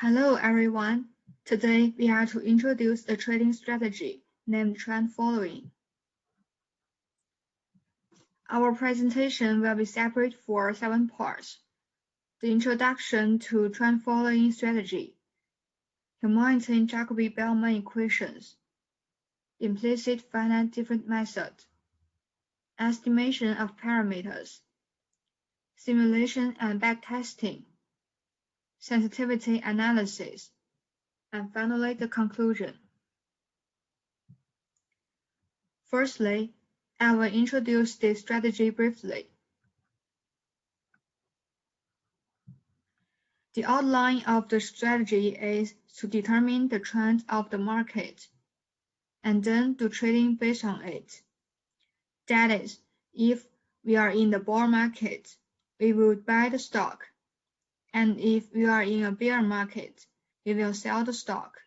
Hello everyone. Today we are to introduce a trading strategy named trend following. Our presentation will be separate for 7 parts. The introduction to trend following strategy, Hamilton Jacobi-Bellman equations, implicit finite difference method, estimation of parameters, simulation and backtesting, sensitivity analysis, and finally the conclusion. Firstly, I will introduce this strategy briefly. The outline of the strategy is to determine the trend of the market, and then do trading based on it. That is, if we are in the bull market, we will buy the stock, and if we are in a bear market, we will sell the stock.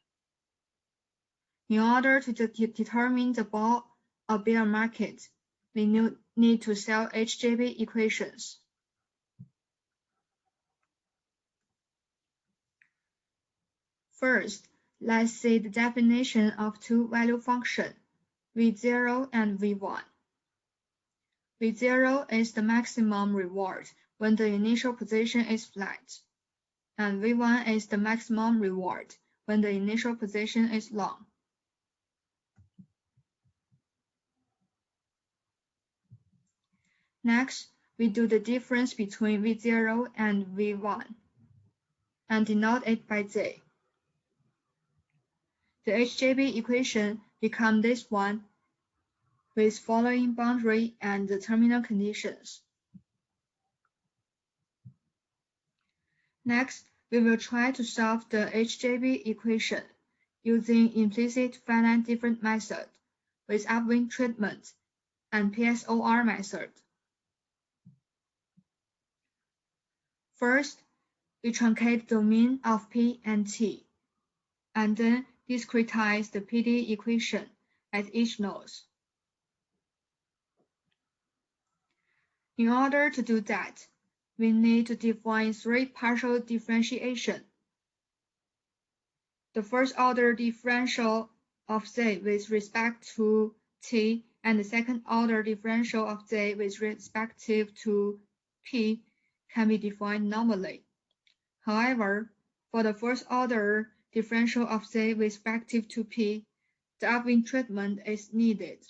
In order to determine the bull or bear market, we need to solve HJB equations. First, let's see the definition of two value functions, V0 and V1. V0 is the maximum reward when the initial position is flat, and V1 is the maximum reward when the initial position is long. Next, we do the difference between V0 and V1 and denote it by J. The HJB equation becomes this one with following boundary and the terminal conditions. Next, we will try to solve the HJB equation using implicit finite difference method with upwind treatment and PSOR method. First, we truncate the domain of P and T, and then discretize the PD equation at each node. In order to do that, we need to define three partial differentiation. The first order differential of Z with respect to T and the second order differential of Z with respect to P can be defined normally. However, for the first order differential of Z with respect to P, the upwind treatment is needed.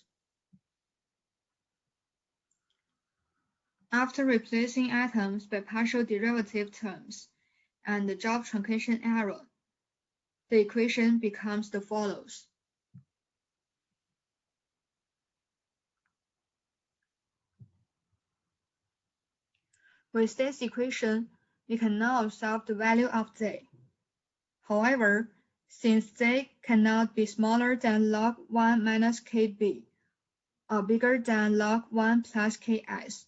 After replacing atoms by partial derivative terms and the job truncation error, the equation becomes the follows. With this equation, we can now solve the value of Z. However, since Z cannot be smaller than log 1 minus Kb or bigger than log 1 plus Ks,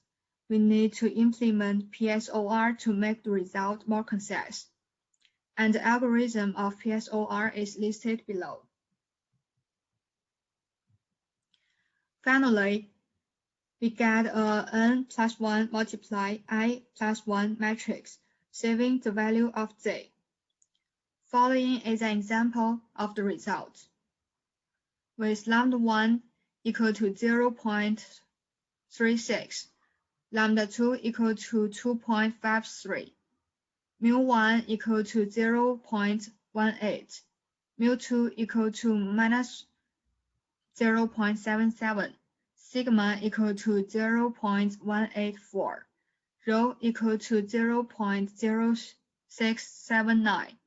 we need to implement PSOR to make the result more concise, and the algorithm of PSOR is listed below. Finally, we get a n plus 1 multiply I plus 1 matrix, saving the value of Z. Following is an example of the result. With lambda 1 equal to 0.36, lambda 2 equal to 2.53, mu 1 equal to 0.18, mu 2 equal to minus 0.77, sigma equal to 0.184, rho equal to 0.0679,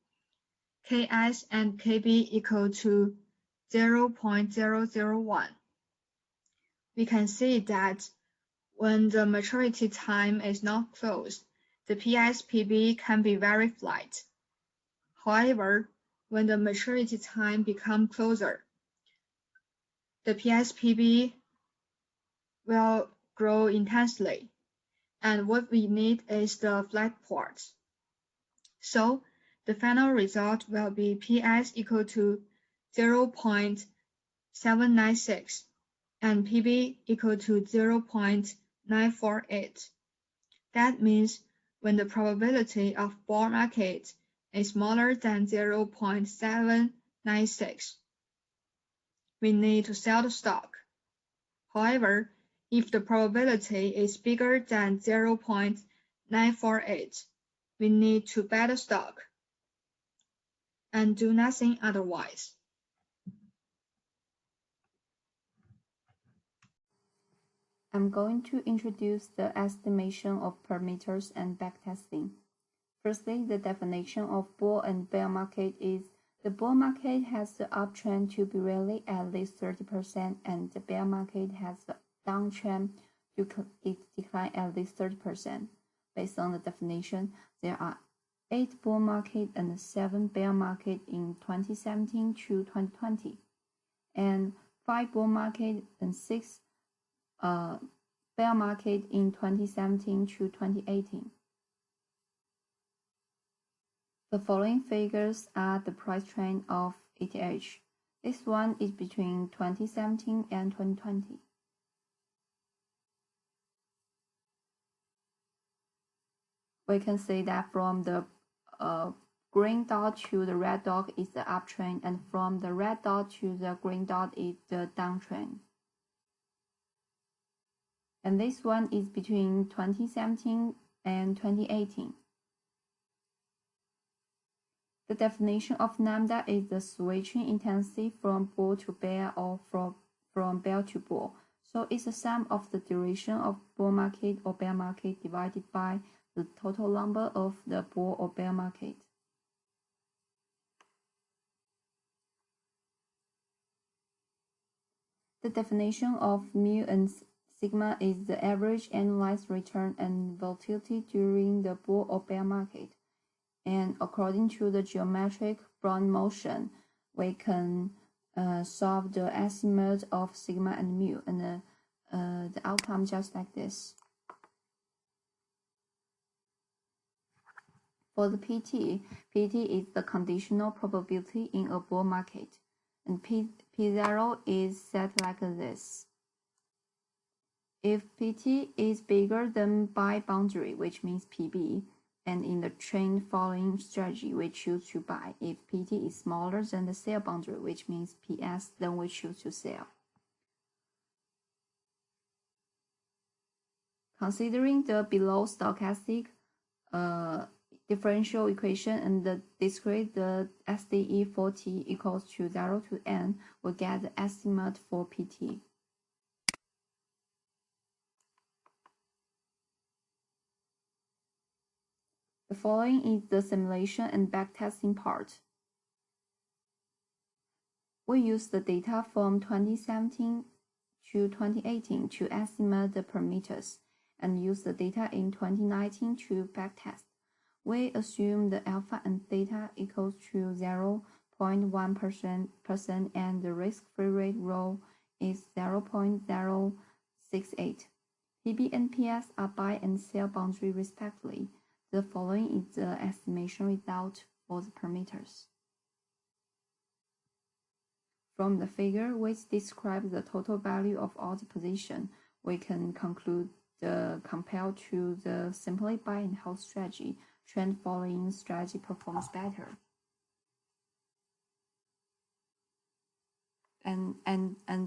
Ks and Kb equal to 0.001. We can see that when the maturity time is not close, the PSPB can be very flat. However, when the maturity time becomes closer, the PSPB will grow intensely, and what we need is the flat part. So, the final result will be PS equal to 0.796 and PB equal to 0.948. That means when the probability of bull market is smaller than 0.796. We need to sell the stock. However, if the probability is bigger than 0.948, we need to buy the stock and do nothing otherwise. I'm going to introduce the estimation of parameters and backtesting. Firstly, the definition of bull and bear market is the bull market has the uptrend to be rally at least 30% and the bear market has the downtrend to decline at least 30%. Based on the definition, there are 8 bull market and 7 bear market in 2017 to 2020, and 5 bull market and 6 bear market in 2017 to 2018. The following figures are the price trend of ETH. This one is between 2017 and 2020. We can see that from the green dot to the red dot is the uptrend, and from the red dot to the green dot is the downtrend. And this one is between 2017 and 2018. The definition of lambda is the switching intensity from bull to bear or from bear to bull. So it's the sum of the duration of bull market or bear market divided by the total number of the bull or bear market. The definition of mu and sigma is the average annualized return and volatility during the bull or bear market. And according to the geometric Brown motion, we can solve the estimate of sigma and mu, and the outcome just like this. For the PT is the conditional probability in a bull market, and P0 is set like this. If PT is bigger than buy boundary, which means PB, and in the trend following strategy, we choose to buy. If PT is smaller than the sell boundary, which means PS, then we choose to sell. Considering the below stochastic differential equation and the discrete, the SDE for T equals to 0 to N, we get the estimate for PT. The following is the simulation and backtesting part. We use the data from 2017 to 2018 to estimate the parameters and use the data in 2019 to backtest. We assume the alpha and theta equals to 0.1% and the risk-free rate rho is 0.068. PB and PS are buy and sell boundary respectively. The following is the estimation result for the parameters. From the figure, which describes the total value of all the positions, we can conclude compared to the simply buy and hold strategy, trend following strategy performs better. And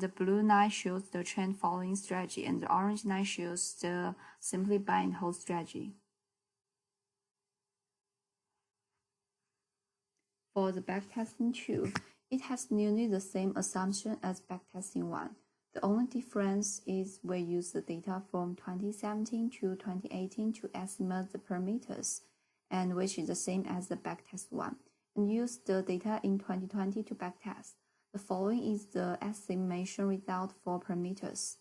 the blue line shows the trend following strategy, and the orange line shows the simply buy and hold strategy. For the backtesting 2, it has nearly the same assumption as backtesting 1. The only difference is we use the data from 2017 to 2018 to estimate the parameters, and which is the same as the backtest 1, and use the data in 2020 to backtest. The following is the estimation result for parameters.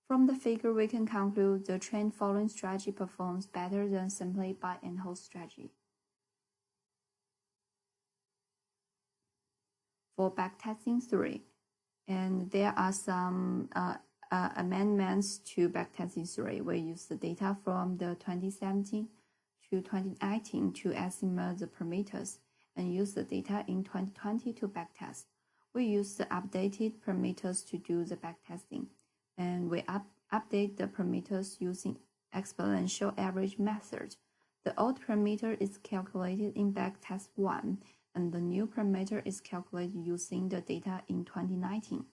From the figure, we can conclude the trend following strategy performs better than simply buy and hold strategy. For backtesting 3, and there are some amendments to backtesting 3. We use the data from the 2017 to 2019 to estimate the parameters, and use the data in 2020 to backtest. We use the updated parameters to do the backtesting, and we update the parameters using exponential average method. The old parameter is calculated in backtest 1, and the new parameter is calculated using the data in 2019.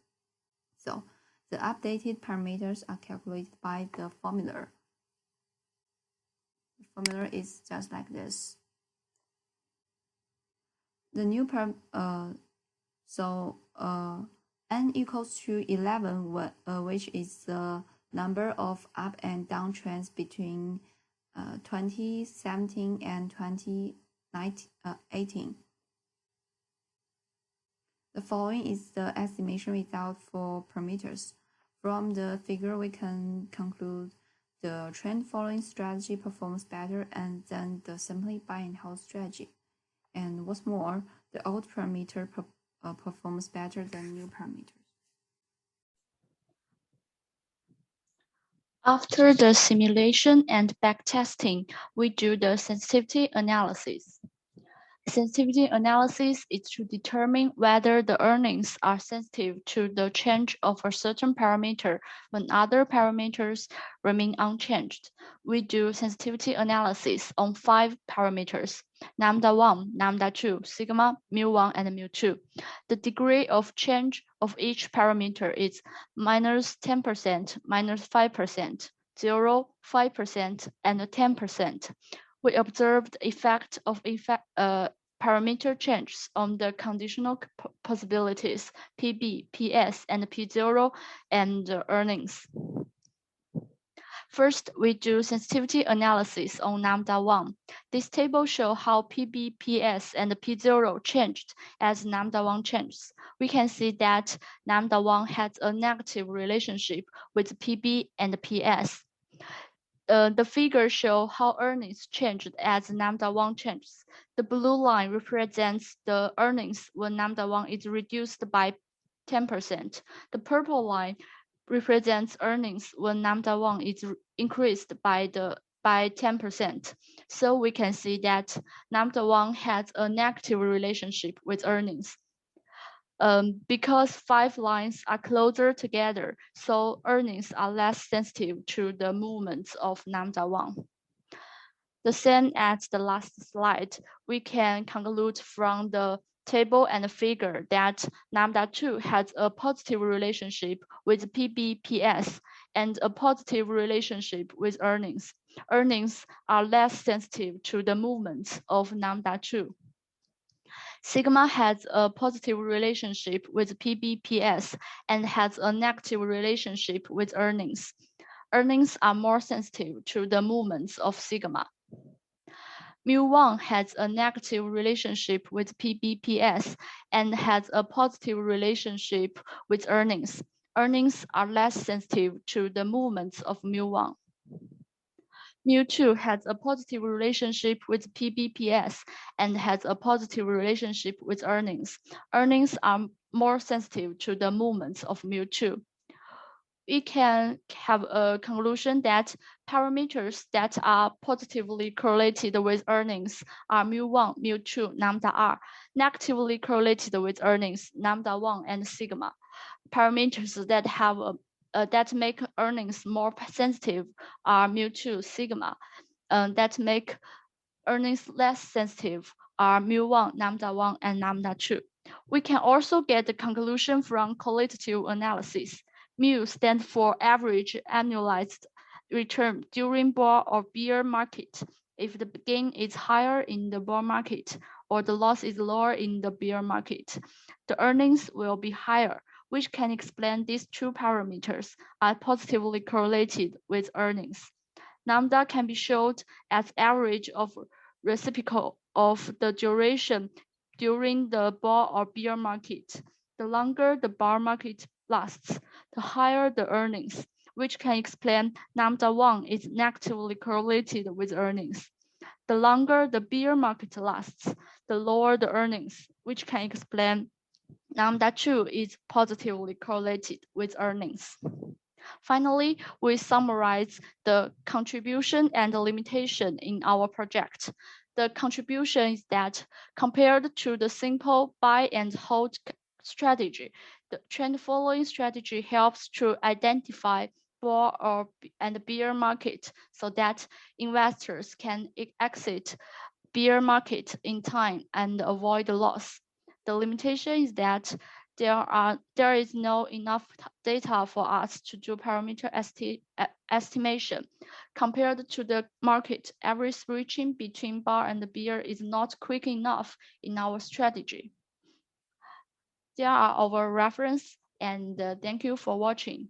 So, the updated parameters are calculated by the formula. The formula is just like this. The new n equals to 11, which is the number of up and down trends between 2017 and 2018. The following is the estimation result for parameters. From the figure, we can conclude the trend following strategy performs better than the simply buy and hold strategy. And what's more, the old parameter performs better than new parameters. After the simulation and backtesting, we do the sensitivity analysis. Sensitivity analysis is to determine whether the earnings are sensitive to the change of a certain parameter when other parameters remain unchanged. We do sensitivity analysis on 5 parameters: lambda 1, lambda 2, sigma, mu1, and mu2. The degree of change of each parameter is minus 10%, minus 5%, 0, 5%, and 10%. We observed the effect of parameter changes on the conditional possibilities PB, PS, and P0 and earnings. First, we do sensitivity analysis on lambda 1. This table shows how PB, PS, and P0 changed as lambda 1 changes. We can see that lambda 1 has a negative relationship with PB and PS. The figure shows how earnings changed as lambda 1 changes. The blue line represents the earnings when lambda 1 is reduced by 10%. The purple line represents earnings when lambda 1 is increased by 10%. So we can see that lambda 1 has a negative relationship with earnings. Because 5 lines are closer together, so earnings are less sensitive to the movements of lambda 1. The same as the last slide, we can conclude from the table and the figure that lambda 2 has a positive relationship with PBPS and a positive relationship with earnings. Earnings are less sensitive to the movements of lambda 2. Sigma has a positive relationship with PBPS and has a negative relationship with earnings. Earnings are more sensitive to the movements of sigma. Mu1 has a negative relationship with PBPS and has a positive relationship with earnings. Earnings are less sensitive to the movements of Mu1. Mu2 has a positive relationship with PBPS and has a positive relationship with earnings. Earnings are more sensitive to the movements of Mu2. We can have a conclusion that parameters that are positively correlated with earnings are mu1, mu2, lambda r, negatively correlated with earnings, lambda 1 and sigma. Parameters that have that make earnings more sensitive are mu2, sigma. That make earnings less sensitive are mu1, lambda 1, and lambda 2. We can also get the conclusion from qualitative analysis. Mu stands for average annualized return during bull or bear market. If the gain is higher in the bull market or the loss is lower in the bear market, the earnings will be higher, which can explain these two parameters are positively correlated with earnings. Lambda can be shown as average of reciprocal of the duration during the bull or bear market. The longer the bull market lasts, the higher the earnings, which can explain lambda 1 is negatively correlated with earnings. The longer the bear market lasts, the lower the earnings, which can explain lambda 2 is positively correlated with earnings. Finally, we summarize the contribution and the limitation in our project. The contribution is that compared to the simple buy and hold strategy, the trend following strategy helps to identify and bear market so that investors can exit bear market in time and avoid loss. The limitation is that there is no enough data for us to do parameter estimation. Compared to the market, every switching between bar and bear is not quick enough in our strategy. There are our reference, and thank you for watching.